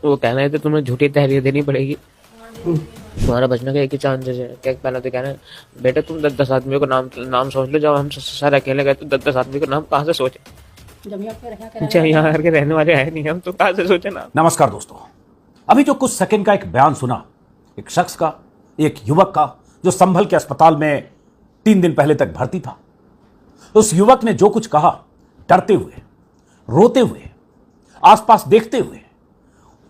वो कह रहे थे तुम्हें झूठी तहरीर देनी पड़ेगी, तुम्हारा बचने का एक ही चांस है। क्या पहले तो कह रहे हैं बेटा तुम 10-10 आदमियों को नाम सोच लो। जब हम सर अकेले गए तो 10-10 आदमी को नाम कहाँ से सोचे, जब यहाँ करके रहने वाले है नहीं हम तो कहाँ से सोचे ना। नमस्कार दोस्तों, अभी जो कुछ सेकंड का एक बयान सुना एक शख्स का, एक युवक का जो संभल के अस्पताल में 3 दिन पहले तक भर्ती था। उस युवक ने जो कुछ कहा, डरते हुए, रोते हुए, आसपास देखते हुए,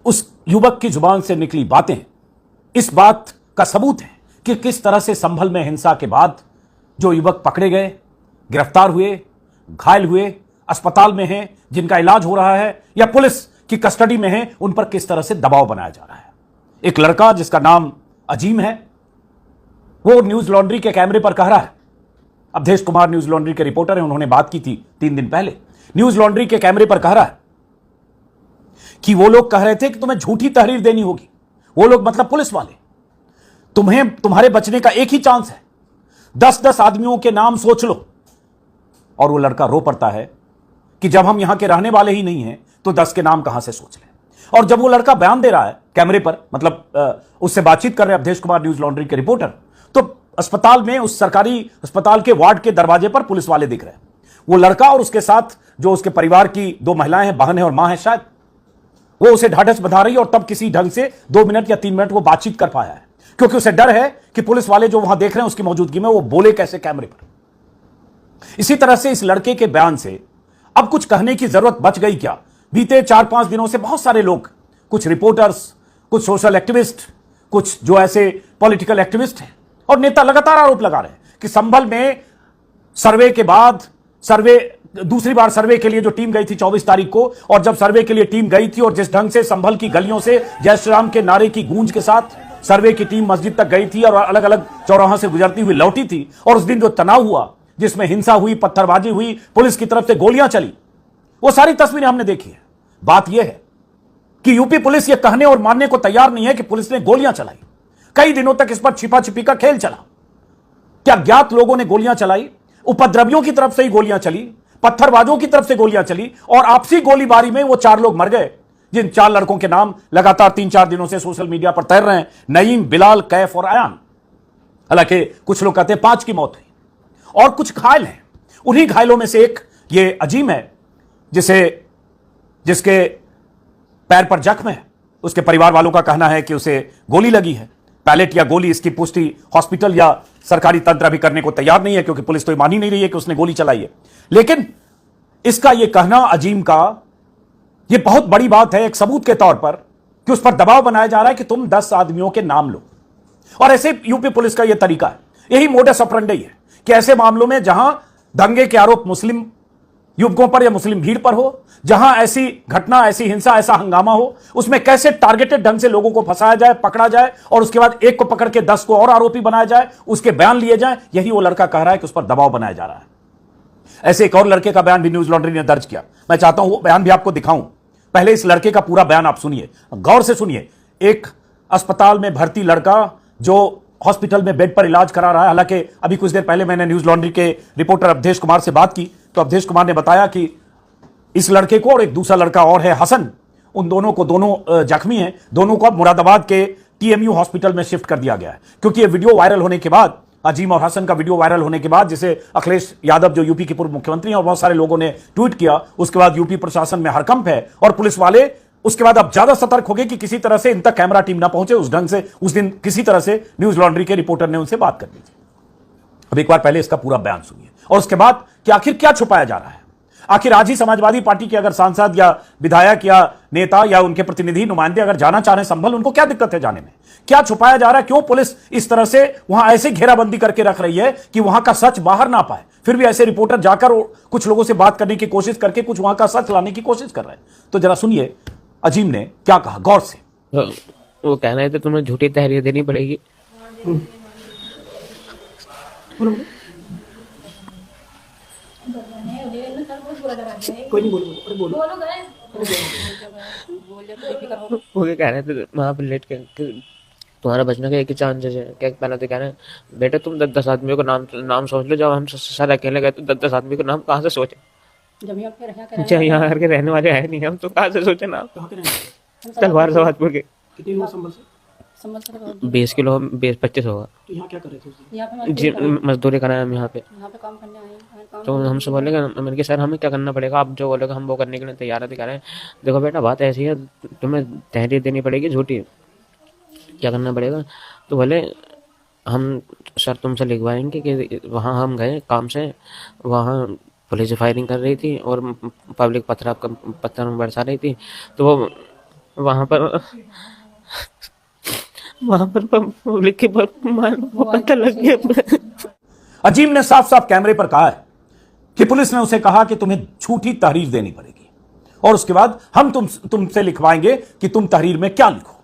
उस युवक की जुबान से निकली बातें इस बात का सबूत है कि किस तरह से संभल में हिंसा के बाद जो युवक पकड़े गए, गिरफ्तार हुए, घायल हुए, अस्पताल में हैं, जिनका इलाज हो रहा है या पुलिस की कस्टडी में हैं, उन पर किस तरह से दबाव बनाया जा रहा है। एक लड़का जिसका नाम अजीम है, वो न्यूज लॉन्ड्री के कैमरे पर कह रहा है, अवधेश कुमार न्यूज लॉन्ड्री के रिपोर्टर हैं, उन्होंने बात की थी 3 दिन पहले, न्यूज लॉन्ड्री के कैमरे पर कह रहा है कि वो लोग कह रहे थे कि तुम्हें झूठी तहरीर देनी होगी। वो लोग मतलब पुलिस वाले, तुम्हारे बचने का एक ही चांस है, 10-10 आदमियों के नाम सोच लो। और वो लड़का रो पड़ता है कि जब हम यहां के रहने वाले ही नहीं हैं तो 10 के नाम कहां से सोच लें। और जब वो लड़का बयान दे रहा है कैमरे पर, मतलब उससे बातचीत कर रहे हैं अवधेश कुमार न्यूज लॉन्ड्री के रिपोर्टर, तो अस्पताल में, उस सरकारी अस्पताल के वार्ड के दरवाजे पर पुलिस वाले दिख रहे हैं। वो लड़का और उसके साथ जो उसके परिवार की 2 महिलाएं हैं, बहन है और मां है शायद, वो उसे ढाढ़स बंधा रही है और तब किसी ढंग से 2 मिनट या 3 मिनट वो बातचीत कर पाया है, क्योंकि उसे डर है कि पुलिस वाले जो वहां देख रहे हैं उसकी मौजूदगी में वो बोले कैसे कैमरे पर। इसी तरह से इस लड़के के बयान से अब कुछ कहने की जरूरत बच गई क्या? बीते 4-5 दिनों से बहुत सारे लोग, कुछ रिपोर्टर्स, कुछ सोशल एक्टिविस्ट, कुछ जो ऐसे पॉलिटिकल एक्टिविस्ट हैं और नेता लगातार आरोप लगा रहे हैं कि संभल में सर्वे के बाद, दूसरी बार सर्वे के लिए जो टीम गई थी 24 तारीख को, और जब सर्वे के लिए टीम गई थी और जिस ढंग से संभल की गलियों से जय श्री राम के नारे की गूंज के साथ सर्वे की टीम मस्जिद तक गई थी और अलग अलग चौराहों से गुजरती हुई लौटी थी, और उस दिन जो तनाव हुआ, जिसमें हिंसा हुई, पत्थरबाजी हुई, पुलिस की तरफ से गोलियां चली, वो सारी तस्वीरें हमने देखी है। बात यह है कि यूपी पुलिस यह कहने और मानने को तैयार नहीं है कि पुलिस ने गोलियां चलाई। कई दिनों तक इस पर छिपा छिपी का खेल चला। क्या ज्ञात लोगों ने गोलियां चलाई? उपद्रवियों की तरफ से ही गोलियां चली, पत्थरबाजों की तरफ से गोलियां चली, और आपसी गोलीबारी में वो 4 लोग मर गए, जिन 4 लड़कों के नाम लगातार 3-4 दिनों से सोशल मीडिया पर तैर रहे हैं, नईम, बिलाल, कैफ और अयान। हालांकि कुछ लोग कहते हैं 5 की मौत हुई और कुछ घायल हैं। उन्हीं घायलों में से एक ये अजीम है, जिसके पैर पर जख्म है। उसके परिवार वालों का कहना है कि उसे गोली लगी है, पैलेट या गोली, इसकी पुष्टि हॉस्पिटल या सरकारी तंत्र अभी करने को तैयार नहीं है, क्योंकि पुलिस तो मान ही नहीं रही है कि उसने गोली चलाई है। लेकिन इसका यह कहना अजीम का, यह बहुत बड़ी बात है एक सबूत के तौर पर, कि उस पर दबाव बनाया जा रहा है कि तुम 10 आदमियों के नाम लो। और ऐसे यूपी पुलिस का यह तरीका है, यही मोडस ऑपरेंडी है कि ऐसे मामलों में जहां दंगे के आरोप मुस्लिम युवकों पर या मुस्लिम भीड़ पर हो, जहां ऐसी घटना, ऐसी हिंसा, ऐसा हंगामा हो, उसमें कैसे टारगेटेड ढंग से लोगों को फंसाया जाए, पकड़ा जाए, और उसके बाद एक को पकड़ के 10 को और आरोपी बनाया जाए, उसके बयान लिए जाए। यही वो लड़का कह रहा है कि उस पर दबाव बनाया जा रहा है। ऐसे एक और लड़के का बयान भी न्यूज लॉन्ड्री ने दर्ज किया। मैं चाहता हूं वो बयान भी आपको दिखाऊं। पहले इस लड़के का पूरा बयान आप सुनिए, गौर से सुनिए। एक अस्पताल में भर्ती लड़का जो हॉस्पिटल में बेड पर इलाज करा रहा है। हालांकि अभी कुछ देर पहले मैंने न्यूज लॉन्ड्री के रिपोर्टर अवधेश कुमार से बात की, तो अवधेश कुमार ने बताया कि इस लड़के को और एक दूसरा लड़का और है हसन, उन दोनों को, दोनों जख्मी हैं, दोनों को अब मुरादाबाद के टीएमयू हॉस्पिटल में शिफ्ट कर दिया गया है। क्योंकि ये वीडियो वायरल होने के बाद, अजीम और हसन का वीडियो वायरल होने के बाद, जिसे अखिलेश यादव जो यूपी के पूर्व मुख्यमंत्री हैं और बहुत सारे लोगों ने ट्वीट किया, उसके बाद यूपी प्रशासन में हड़कंप है और पुलिस वाले उसके बाद अब ज्यादा सतर्क हो गए कि किसी तरह से इन तक कैमरा टीम ना पहुंचे। उस ढंग से उस दिन किसी तरह से न्यूज लॉन्ड्री के रिपोर्टर ने उनसे बात कर ली थी। अब एक बार पहले इसका पूरा बयान सुनिए और उसके बाद कि आखिर क्या छुपाया जा रहा है। आखिर आज ही समाजवादी पार्टी के अगर सांसद या विधायक या नेता या उनके प्रतिनिधि, नुमाइंदे अगर जाना चाह रहे हैं संभल, उनको क्या दिक्कत है जाने में? क्या छुपाया जा रहा है? क्यों पुलिस इस तरह से वहां ऐसे घेराबंदी करके रख रही है कि वहां का सच बाहर ना पाए? फिर भी ऐसे रिपोर्टर जाकर कुछ लोगों से बात करने की कोशिश करके कुछ वहां का सच लाने की कोशिश कर रहे हैं। तो जरा सुनिए अजीम ने क्या कहा, गौर से। वो कह रहे थे तुम्हें झूठी तहरीर देनी पड़ेगी। कोई नहीं, बोलो। वो कह रहे थे वहां पर लेट के तुम्हारा बचने का एक ही चांस है। क्या पहले तो कह रहे हैं बेटा तुम 10-10 आदमियों को नाम सोच लो। जब हम सर अकेले गए तो 10-10 आदमी को नाम कहाँ से सोचे, जब यहाँ करके रहने वाले है नहीं हम तो कहाँ से सोचे ना। तलवार से हाथ के कितने हुआ संभल से? संभल से तो 20 किलो 20-25 होगा तो यहाँ क्या कर रहे थे उस दिन? यहाँ पे जी। मजदूरी कराए हम यहाँ पे। यहाँ पे काम करने आए हैं काम तो हमसे बोलेगा, मैंने कहा सर हमें क्या करना पड़ेगा, आप जो बोलेगा हम वो करने के लिए तैयार है। दिखा रहे हैं, देखो बेटा बात ऐसी है, तुम्हें तहरीर देनी पड़ेगी झूठी, क्या करना पड़ेगा। तो बोले हम सर तुमसे लिखवाएंगे कि वहाँ हम गए काम से, वहाँ पुलिस फायरिंग कर रही थी और पब्लिक पत्थर बरसा रही थी, तो वो वहाँ पर पब्लिक के पत्थर लग गए। अजीम ने साफ साफ कैमरे पर कहा है कि पुलिस ने उसे कहा कि तुम्हें झूठी तहरीर देनी पड़ेगी और उसके बाद हम तुमसे लिखवाएंगे कि तुम तहरीर में क्या लिखो।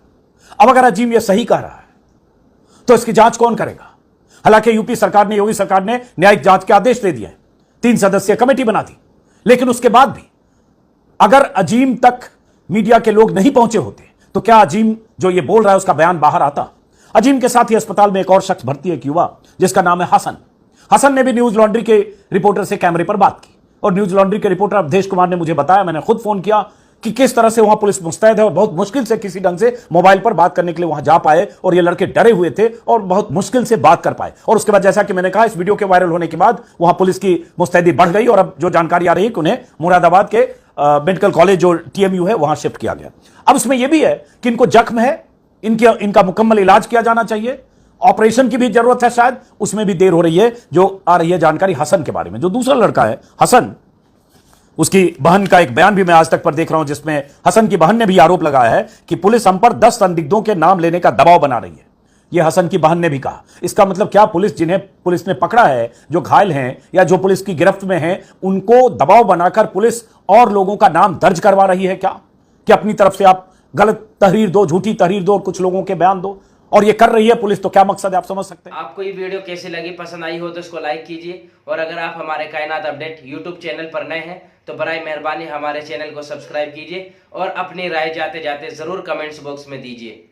अब अगर अजीम यह सही कह रहा है तो इसकी जांच कौन करेगा? हालांकि यूपी सरकार ने, योगी सरकार ने न्यायिक जांच के आदेश दे दिए, 3 सदस्यीय कमेटी बना दी, लेकिन उसके बाद भी अगर अजीम तक मीडिया के लोग नहीं पहुंचे होते तो क्या अजीम जो ये बोल रहा है उसका बयान बाहर आता? अजीम के साथ ही अस्पताल में एक और शख्स भर्ती है, एक युवा जिसका नाम है हसन। हसन ने भी न्यूज लॉन्ड्री के रिपोर्टर से कैमरे पर बात की और न्यूज लॉन्ड्री के रिपोर्टर अवधेश कुमार ने मुझे बताया, मैंने खुद फोन किया, कि किस तरह से वहां पुलिस मुस्तैद है और बहुत मुश्किल से किसी ढंग से मोबाइल पर बात करने के लिए वहां जा पाए और ये लड़के डरे हुए थे और बहुत मुश्किल से बात कर पाए। और उसके बाद जैसा कि मैंने कहा, इस वीडियो के वायरल होने के बाद वहां पुलिस की मुस्तैदी बढ़ गई और अब जो जानकारी आ रही है कि उन्हें मुरादाबाद के मेडिकल कॉलेज जो TMU है वहां शिफ्ट किया गया। अब इसमें यह भी है कि इनको जख्म है, इनका मुकम्मल इलाज किया जाना चाहिए, ऑपरेशन की भी जरूरत है, शायद उसमें भी देर हो रही है। जो आ रही है जानकारी हसन के बारे में, जो दूसरा लड़का है हसन, उसकी बहन का एक बयान भी मैं आज तक पर देख रहा हूं जिसमें हसन की बहन ने भी आरोप लगाया है कि पुलिस हम पर 10 संदिग्धों के नाम लेने का दबाव बना रही है। यह हसन की बहन ने भी कहा। इसका मतलब क्या पुलिस, जिन्हें पुलिस ने पकड़ा है, जो घायल हैं या जो पुलिस की गिरफ्त में हैं, उनको दबाव बनाकर पुलिस और लोगों का नाम दर्ज करवा रही है क्या? कि अपनी तरफ से आप गलत तहरीर दो, झूठी तहरीर दो और कुछ लोगों के बयान दो, और ये कर रही है पुलिस। तो क्या मकसद है, आप समझ सकते हैं। आपको ये वीडियो कैसी लगी, पसंद आई हो तो इसको लाइक कीजिए, और अगर आप हमारे कायनात अपडेट यूट्यूब चैनल पर नए हैं तो बराए मेहरबानी हमारे चैनल को सब्सक्राइब कीजिए और अपनी राय जाते जाते जरूर कमेंट्स बॉक्स में दीजिए।